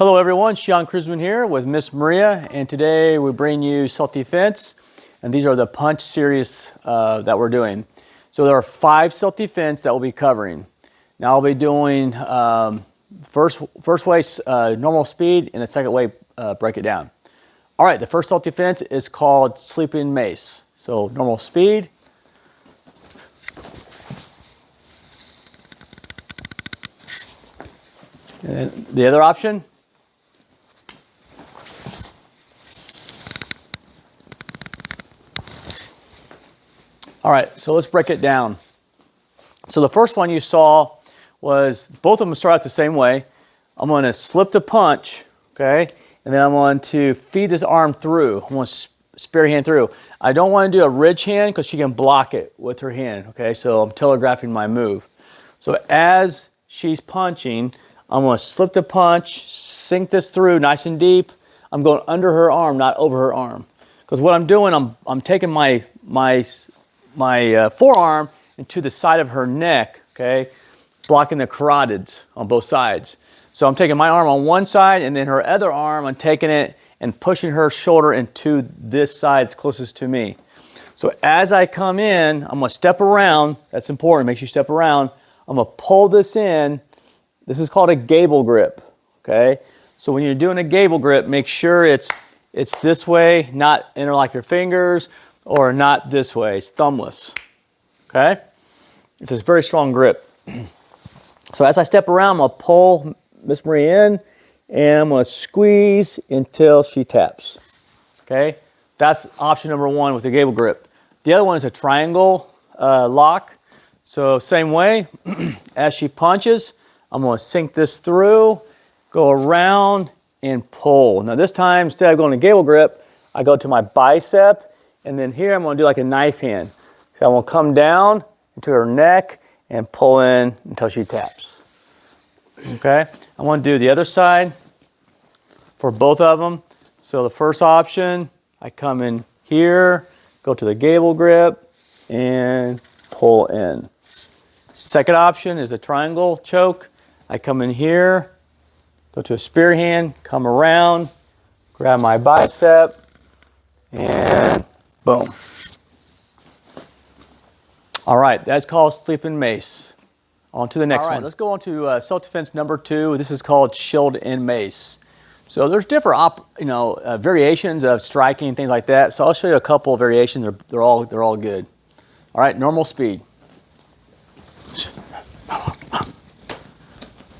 Hello everyone, Sean Kruzman here with Miss Maria, and today we bring you self-defense, and these are the punch series that we're doing. So there are 5 self-defense that we'll be covering. Now I'll be doing first way normal speed, and the second way break it down. All right, the first self-defense is called sleeping mace. So normal speed. And the other option. All right, so let's break it down. So the first one you saw was, both of them start out the same way. I'm going to slip the punch, okay? And then I'm going to feed this arm through. I'm going to spear hand through. I don't want to do a ridge hand because she can block it with her hand, okay? So I'm telegraphing my move. So as she's punching, I'm going to slip the punch, sink this through nice and deep. I'm going under her arm, not over her arm. Because what I'm doing, I'm taking my forearm into the side of her neck, okay, blocking the carotids on both sides. So I'm taking my arm on one side, and then her other arm, I'm taking it and pushing her shoulder into this side that's closest to me. So as I come in, I'm going to step around. That's important. Make sure you step around. I'm going to pull this in. This is called a gable grip, okay? So when you're doing a gable grip, make sure it's this way, not interlock your fingers, or not this way. It's thumbless, okay? It's a very strong grip. So as I step around, I'm going to pull Miss Maria in, and I'm going to squeeze until she taps, okay? That's option number 1 with the gable grip. The other one is a triangle lock. So same way, as she punches, I'm going to sink this through, go around, and pull. Now this time, instead of going to gable grip, I go to my bicep, and then here I'm going to do like a knife hand. So I'm going to come down into her neck and pull in until she taps. Okay? I want to do the other side for both of them. So the first option, I come in here, go to the gable grip, and pull in. Second option is a triangle choke. I come in here, go to a spear hand, come around, grab my bicep, and boom. All right, that's called sleeping mace. On to the next one. All right, let's go on to self-defense number 2. This is called shield and mace. So there's different variations of striking and things like that. So I'll show you a couple of variations. They're all good. All right, normal speed.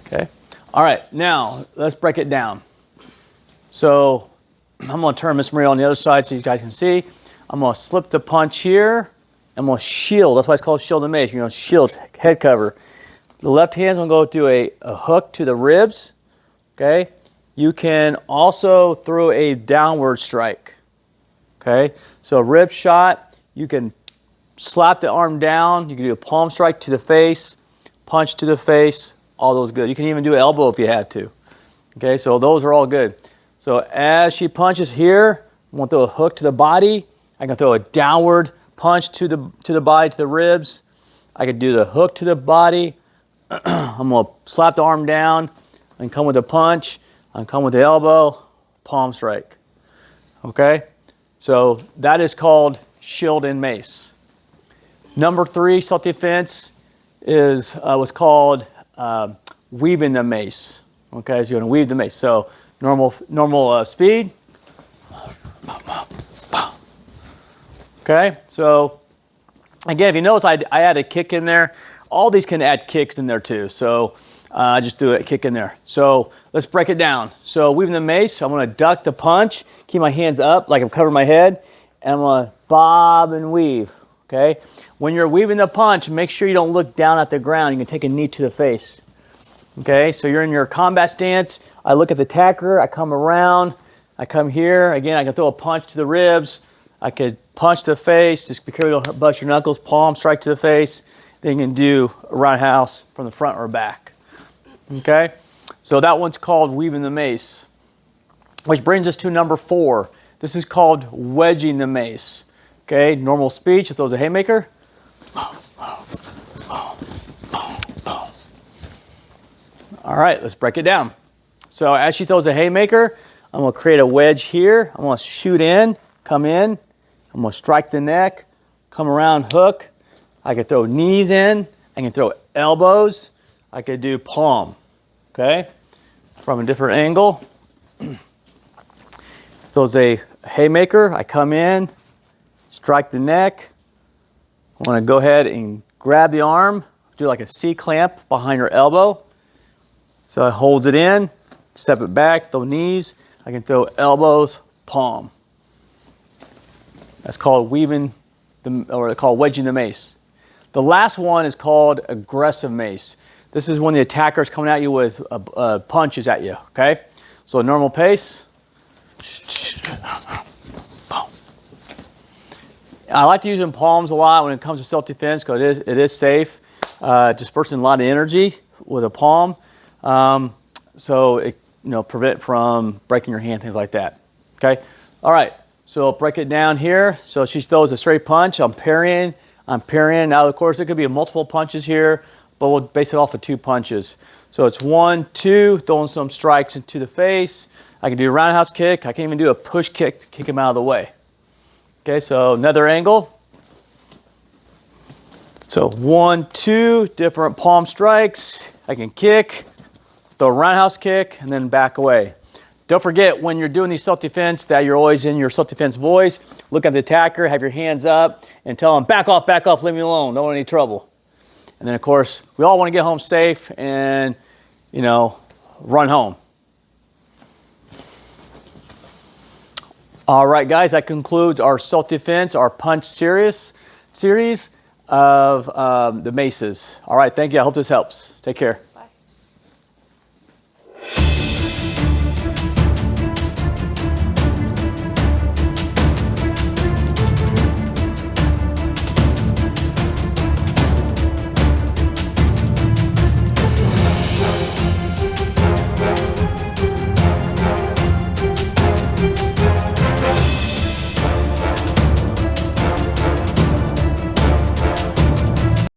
Okay. All right, now let's break it down. So I'm going to turn Miss Maria on the other side so you guys can see. I'm going to slip the punch here. I'm going to shield. That's why it's called shield and mace. You're going to shield, head cover. The left hand's going to go to a hook to the ribs. Okay. You can also throw a downward strike. Okay. So a rib shot, you can slap the arm down. You can do a palm strike to the face, punch to the face. All those good. You can even do an elbow if you have to. Okay. So those are all good. So as she punches here, I'm going to throw a hook to the body. I can throw a downward punch to the body, to the ribs. I could do the hook to the body. I'm going to slap the arm down and come with a punch. And come with the elbow, palm strike. Okay? So that is called shield and mace. Number 3, self-defense is what's called weaving the mace. Okay, so you're going to weave the mace. So normal speed. Okay, so again, if you notice, I add a kick in there. All these can add kicks in there too. So I just do a kick in there. So let's break it down. So weaving the mace, I'm going to duck the punch, keep my hands up like I'm covering my head, and I'm going to bob and weave. Okay, when you're weaving the punch, make sure you don't look down at the ground. You can take a knee to the face. Okay, so you're in your combat stance. I look at the attacker. I come around. I come here. Again, I can throw a punch to the ribs. I could punch the face. Just be careful, don't bust your knuckles. Palm strike to the face. Then you can do a roundhouse from the front or back. Okay, so that one's called weaving the mace. Which brings us to number 4. This is called wedging the mace. Okay, normal speech. If throws a haymaker. All right, let's break it down. So as she throws a haymaker, I'm gonna create a wedge here. I'm gonna shoot in, come in. I'm gonna strike the neck, come around, hook. I can throw knees in. I can throw elbows. I could do palm, okay? From a different angle. Throws a haymaker. I come in, strike the neck. I wanna go ahead and grab the arm, do like a C-clamp behind her elbow. So it holds it in, step it back, throw knees. I can throw elbows, palm. That's called weaving, or called wedging the mace. The last one is called aggressive mace. This is when the attacker is coming at you with punches at you, okay? So a normal pace. Boom. I like to use in palms a lot when it comes to self-defense because it is safe. Dispersing a lot of energy with a palm. So it prevent from breaking your hand, things like that. Okay. All right. So I'll break it down here. So she throws a straight punch. I'm parrying. Now, of course, it could be multiple punches here, but we'll base it off of 2 punches. So it's 1, 2, throwing some strikes into the face. I can do a roundhouse kick. I can even do a push kick to kick him out of the way. Okay. So another angle. So 1, 2, different palm strikes. I can kick, throw a roundhouse kick, and then back away. Don't forget when you're doing these self-defense that you're always in your self-defense voice. Look at the attacker, have your hands up, and tell them, back off, leave me alone, don't want any trouble. And then of course, we all want to get home safe and, run home. All right, guys, that concludes our self-defense, our punch series of the maces. All right, thank you. I hope this helps. Take care.